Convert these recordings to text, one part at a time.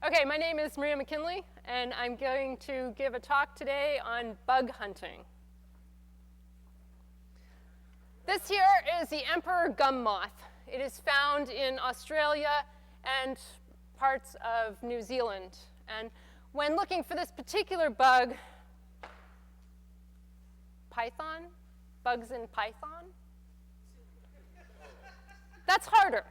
Okay, my name is McKinley, and I'm going to give a talk today on bug hunting. This here is the emperor gum moth. It is found in Australia and parts of New Zealand. And when looking for this particular bug, bugs in Python? That's harder.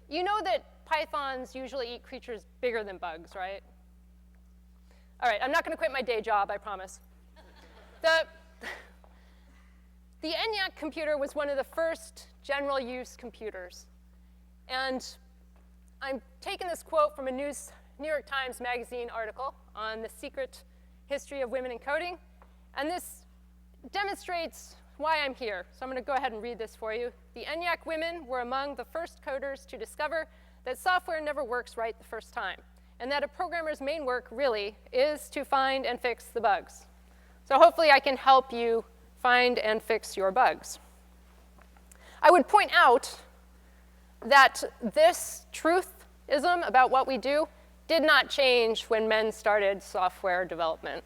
You know that pythons usually eat creatures bigger than bugs, right? All right, I'm not going to quit my day job, I promise. The ENIAC computer was one of the first general use computers. And I'm taking this quote from a New York Times Magazine article on the secret history of women in coding. And this demonstrates why I'm here. So I'm going to go ahead and read this for you. The ENIAC women were among the first coders to discover that software never works right the first time, and that a programmer's main work really is to find and fix the bugs. So hopefully I can help you find and fix your bugs. I would point out that this truthism about what we do did not change when men started software development.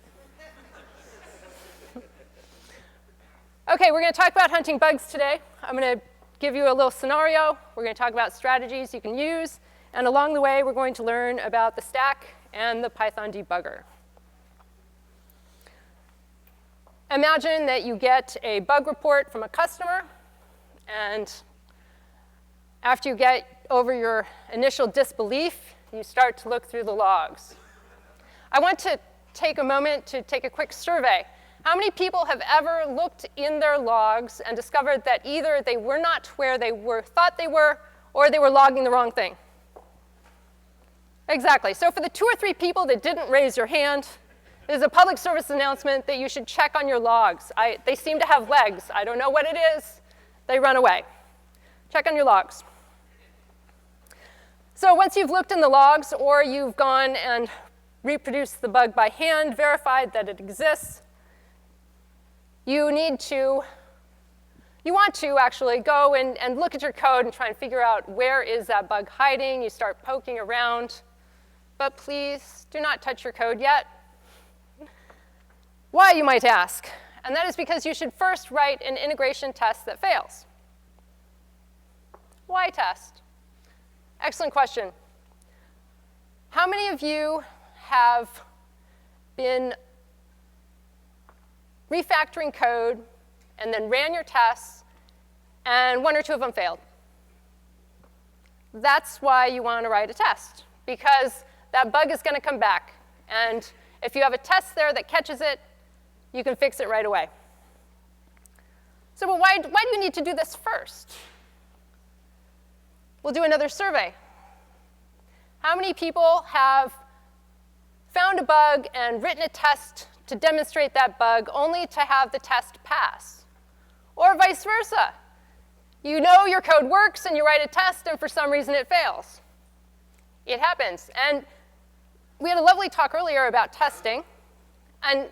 Okay, we're going to talk about hunting bugs today. I'm going to give you a little scenario. We're going to talk about strategies you can use. And along the way, we're going to learn about the stack and the Python debugger. Imagine that you get a bug report from a customer. And after you get over your initial disbelief, you start to look through the logs. I want to take a moment to take a quick survey. How many people have ever looked in their logs and discovered that either they were not where they thought they were, or they were logging the wrong thing? Exactly. So for the 2 or 3 people that didn't raise your hand, there's a public service announcement that you should check on your logs. They seem to have legs. I don't know what it is. They run away. Check on your logs. So once you've looked in the logs, or you've gone and reproduced the bug by hand, verified that it exists, you want to actually go and look at your code and try and figure out where is that bug hiding. You start poking around. But please do not touch your code yet. Why, you might ask? And that is because you should first write an integration test that fails. Why test? Excellent question. How many of you have been refactoring code and then ran your tests, and 1 or 2 of them failed? That's why you want to write a test, because that bug is going to come back. And if you have a test there that catches it, you can fix it right away. So but why do you need to do this first? We'll do another survey. How many people have found a bug and written a test to demonstrate that bug only to have the test pass? Or vice versa. You know your code works and you write a test and for some reason it fails. It happens. And we had a lovely talk earlier about testing. And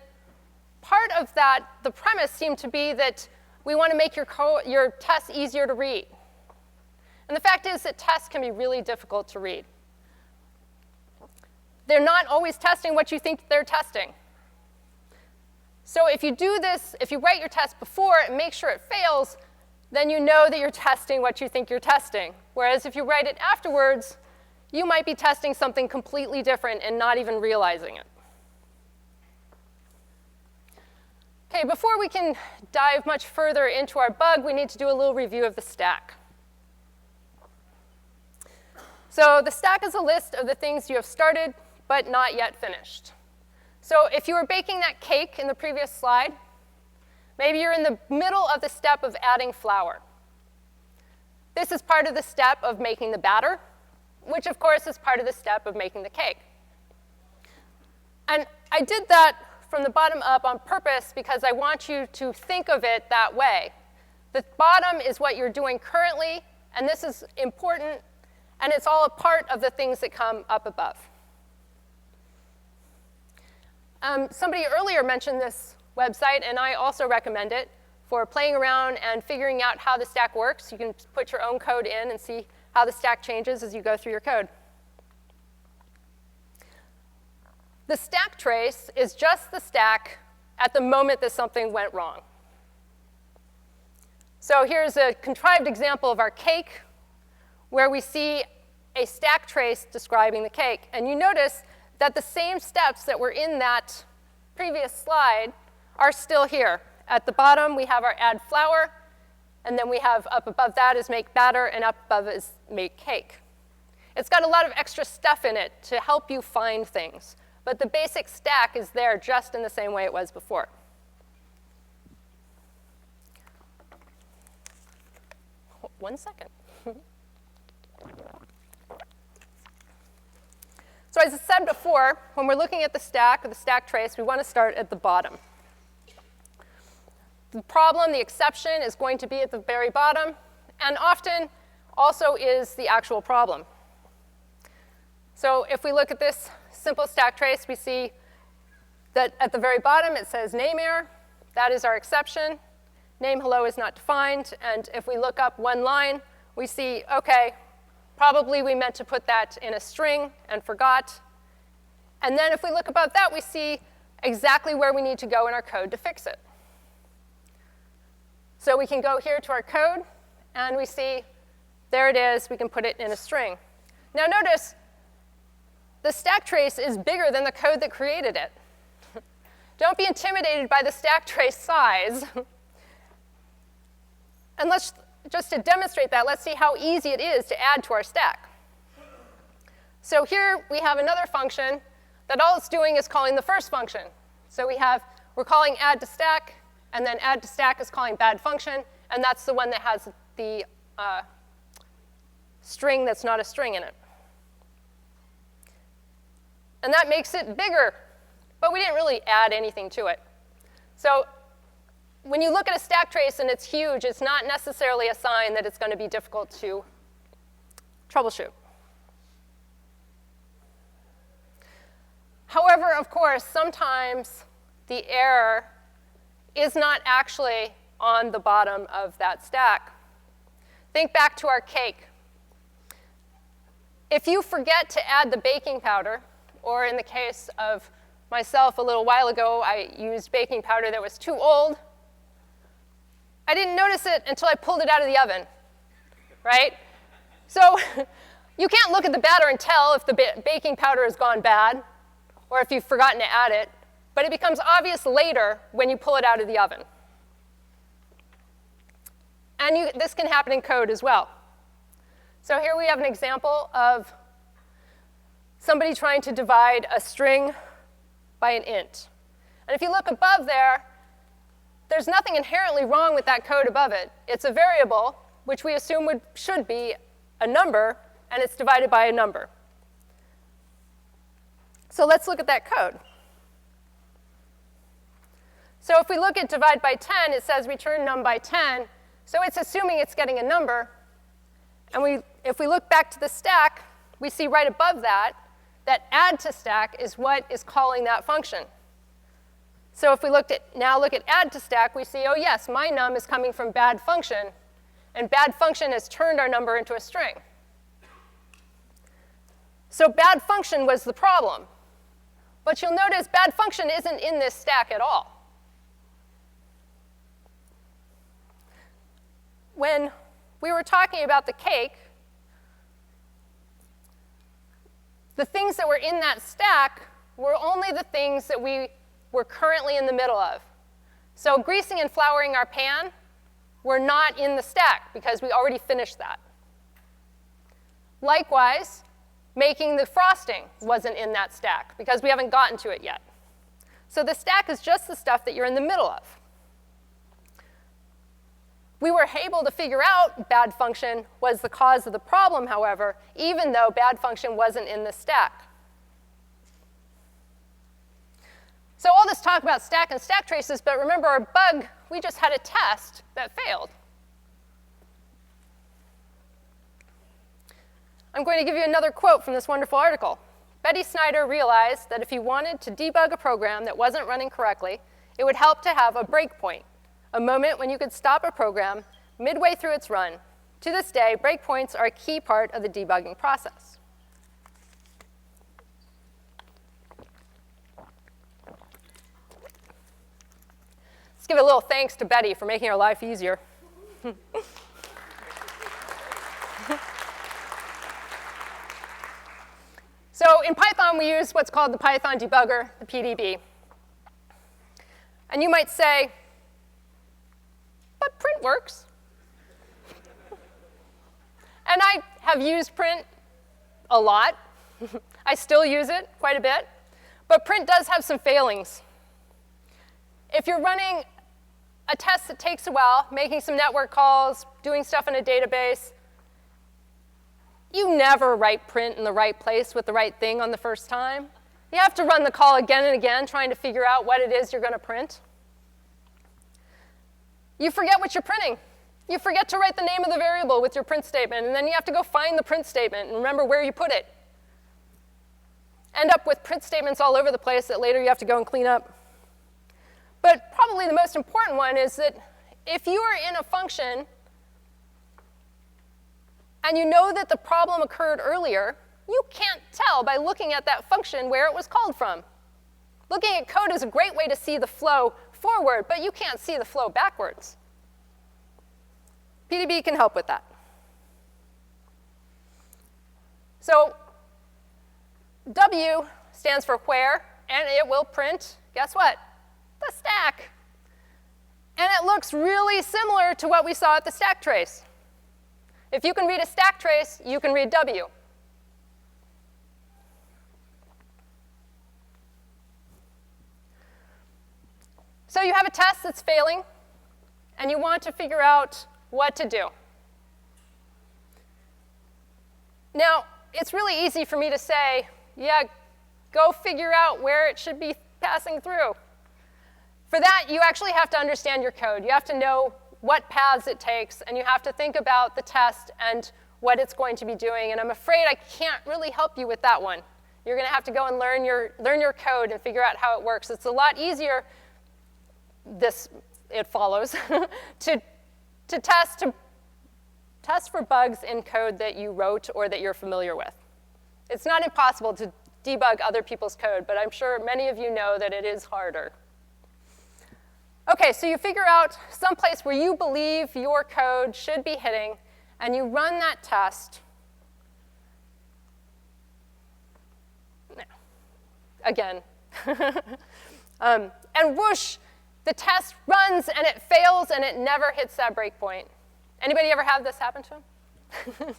part of that, the premise seemed to be that we want to make your tests easier to read. And the fact is that tests can be really difficult to read. They're not always testing what you think they're testing. So if you do this, if you write your test before and make sure it fails, then you know that you're testing what you think you're testing. Whereas if you write it afterwards, you might be testing something completely different and not even realizing it. Okay, before we can dive much further into our bug, we need to do a little review of the stack. So the stack is a list of the things you have started but not yet finished. So if you were baking that cake in the previous slide, maybe you're in the middle of the step of adding flour. This is part of the step of making the batter, which of course is part of the step of making the cake. And I did that from the bottom up on purpose because I want you to think of it that way. The bottom is what you're doing currently, and this is important, and it's all a part of the things that come up above. Somebody earlier mentioned this website, and I also recommend it for playing around and figuring out how the stack works. You can put your own code in and see how the stack changes as you go through your code. the stack trace is just the stack at the moment that something went wrong. So here's a contrived example of our cake where we see a stack trace describing the cake. And you notice that the same steps that were in that previous slide are still here. At the bottom, we have our add flour, and then we have up above that is make batter, and up above is make cake. It's got a lot of extra stuff in it to help you find things, but the basic stack is there just in the same way it was before. One second. So as I said before, when we're looking at the stack or the stack trace, we want to start at the bottom. The problem, the exception, is going to be at the very bottom, and often also is the actual problem. So if we look at this simple stack trace, we see that at the very bottom it says name error. That is our exception. Name hello is not defined. And if we look up one line, we see, OK, probably we meant to put that in a string and forgot. And then if we look above that, we see exactly where we need to go in our code to fix it. So we can go here to our code, and we see there it is. We can put it in a string. Now notice, the stack trace is bigger than the code that created it. Don't be intimidated by the stack trace size. And just to demonstrate that, let's see how easy it is to add to our stack. So here we have another function that all it's doing is calling the first function. So we're calling add to stack, and then add to stack is calling bad function, and that's the one that has the string that's not a string in it. And that makes it bigger, but we didn't really add anything to it. So when you look at a stack trace and it's huge, it's not necessarily a sign that it's going to be difficult to troubleshoot. However, of course, sometimes the error is not actually on the bottom of that stack. Think back to our cake. If you forget to add the baking powder, or in the case of myself a little while ago, I used baking powder that was too old, I didn't notice it until I pulled it out of the oven, right? So you can't look at the batter and tell if the baking powder has gone bad or if you've forgotten to add it, but it becomes obvious later when you pull it out of the oven. And this can happen in code as well. So here we have an example of somebody trying to divide a string by an int. And if you look above there, there's nothing inherently wrong with that code above it. It's a variable, which we assume should be a number, and it's divided by a number. So let's look at that code. So if we look at divide by 10, it says return num by 10. So it's assuming it's getting a number. And if we look back to the stack, we see right above that add to stack is what is calling that function. So if we now look at add to stack, we see, oh yes, my num is coming from bad function, and bad function has turned our number into a string. So bad function was the problem. But you'll notice bad function isn't in this stack at all. When we were talking about the cake, the things that were in that stack were only the things that we were currently in the middle of. So greasing and flouring our pan were not in the stack because we already finished that. Likewise, making the frosting wasn't in that stack because we haven't gotten to it yet. So the stack is just the stuff that you're in the middle of. We were able to figure out bad function was the cause of the problem, however, even though bad function wasn't in the stack. So all this talk about stack and stack traces, but remember our bug, we just had a test that failed. I'm going to give you another quote from this wonderful article. Betty Snyder realized that if you wanted to debug a program that wasn't running correctly, it would help to have a breakpoint, a moment when you could stop a program midway through its run. To this day, breakpoints are a key part of the debugging process. Let's give a little thanks to Betty for making our life easier. So in Python, we use what's called the Python debugger, the PDB. And you might say, but print works. And I have used print a lot. I still use it quite a bit. But print does have some failings. If you're running a test that takes a while, making some network calls, doing stuff in a database, you never write print in the right place with the right thing on the first time. You have to run the call again and again, trying to figure out what it is you're going to print. You forget what you're printing. You forget to write the name of the variable with your print statement, and then you have to go find the print statement and remember where you put it. End up with print statements all over the place that later you have to go and clean up. But probably the most important one is that if you are in a function and you know that the problem occurred earlier, you can't tell by looking at that function where it was called from. Looking at code is a great way to see the flow forward, but you can't see the flow backwards. PDB can help with that. So W stands for where, and it will print, guess what? The stack. And it looks really similar to what we saw at the stack trace. If you can read a stack trace, you can read W. So you have a test that's failing, and you want to figure out what to do. Now, it's really easy for me to say, yeah, go figure out where it should be passing through. For that, you actually have to understand your code. You have to know what paths it takes, and you have to think about the test and what it's going to be doing. And I'm afraid I can't really help you with that one. You're going to have to go and learn your code and figure out how it works. It's a lot easier, it follows, to test for bugs in code that you wrote or that you're familiar with. It's not impossible to debug other people's code, but I'm sure many of you know that it is harder. OK, so you figure out some place where you believe your code should be hitting, and you run that test. Again. And whoosh, the test runs, and it fails, and it never hits that breakpoint. Anybody ever have this happen to them?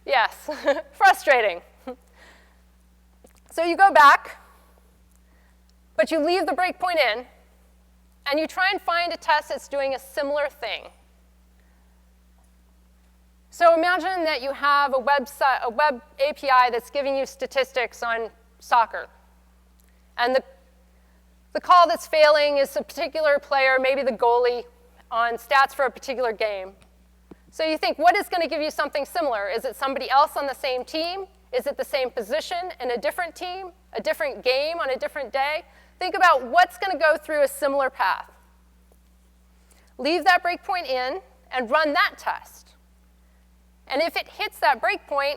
Yes, frustrating. So you go back, but you leave the breakpoint in, and you try and find a test that's doing a similar thing. So imagine that you have a web API that's giving you statistics on soccer. And the call that's failing is a particular player, maybe the goalie, on stats for a particular game. So you think, what is going to give you something similar? Is it somebody else on the same team? Is it the same position in a different team, a different game on a different day? Think about what's going to go through a similar path. Leave that breakpoint in and run that test. And if it hits that breakpoint,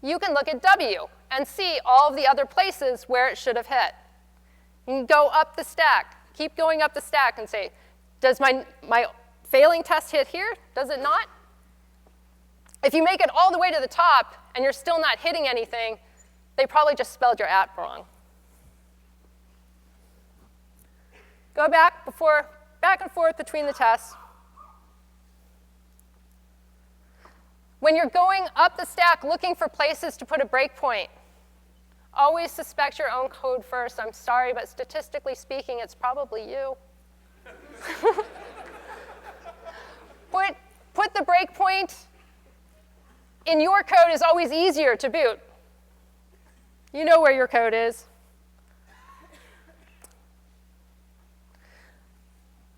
you can look at W and see all of the other places where it should have hit. You can go up the stack, keep going up the stack and say, does my failing test hit here? Does it not? If you make it all the way to the top and you're still not hitting anything, they probably just spelled your at wrong. Go back and forth between the tests. When you're going up the stack looking for places to put a breakpoint, always suspect your own code first. I'm sorry, but statistically speaking, it's probably you. Put the breakpoint in your code is always easier to boot. You know where your code is.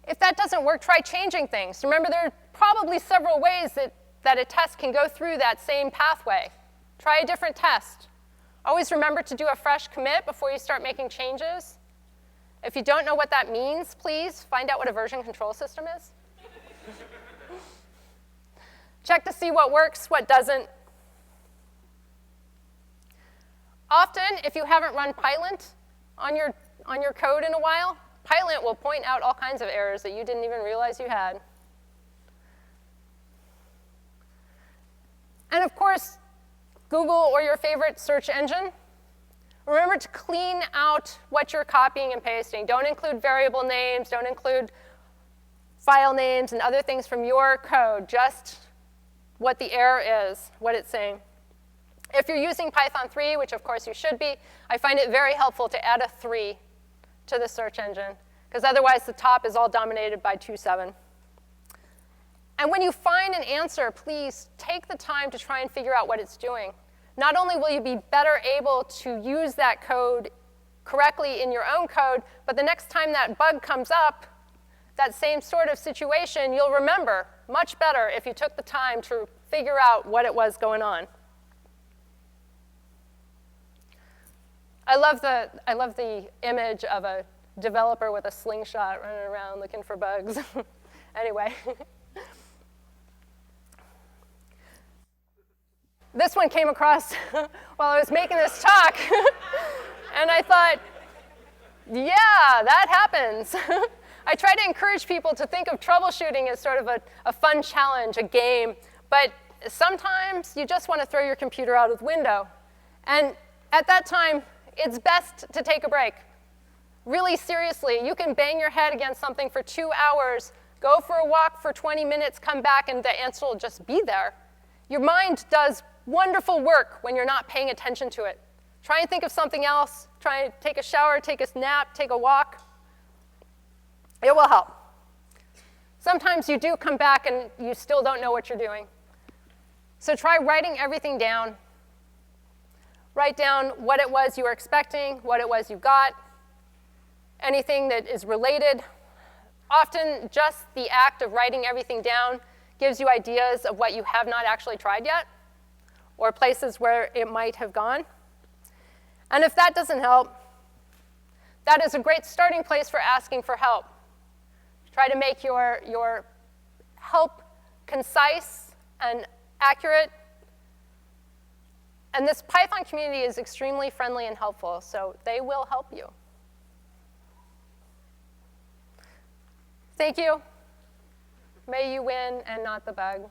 If that doesn't work, try changing things. Remember, there are probably several ways that a test can go through that same pathway. Try a different test. Always remember to do a fresh commit before you start making changes. If you don't know what that means, please find out what a version control system is. Check to see what works, what doesn't. Often, if you haven't run Pylint on your code in a while, Pylint will point out all kinds of errors that you didn't even realize you had. And of course, Google or your favorite search engine. Remember to clean out what you're copying and pasting. Don't include variable names. Don't include file names and other things from your code. Just what the error is, what it's saying. If you're using Python 3, which of course you should be, I find it very helpful to add a 3 to the search engine, because otherwise the top is all dominated by 2.7. And when you find an answer, please take the time to try and figure out what it's doing. Not only will you be better able to use that code correctly in your own code, but the next time that bug comes up, that same sort of situation, you'll remember much better if you took the time to figure out what it was going on. I love the image of a developer with a slingshot running around looking for bugs. Anyway. This one came across while I was making this talk. And I thought, yeah, that happens. I try to encourage people to think of troubleshooting as sort of a fun challenge, a game. But sometimes you just want to throw your computer out of the window. And at that time, it's best to take a break. Really seriously, you can bang your head against something for 2 hours, go for a walk for 20 minutes, come back, and the answer will just be there. Your mind does wonderful work when you're not paying attention to it. Try and think of something else. Try and take a shower, take a nap, take a walk. It will help. Sometimes you do come back and you still don't know what you're doing. So try writing everything down. Write down what it was you were expecting, what it was you got, anything that is related. Often just the act of writing everything down gives you ideas of what you have not actually tried yet, or places where it might have gone. And if that doesn't help, that is a great starting place for asking for help. Try to make your help concise and accurate. And this Python community is extremely friendly and helpful, so they will help you. Thank you. May you win and not the bug.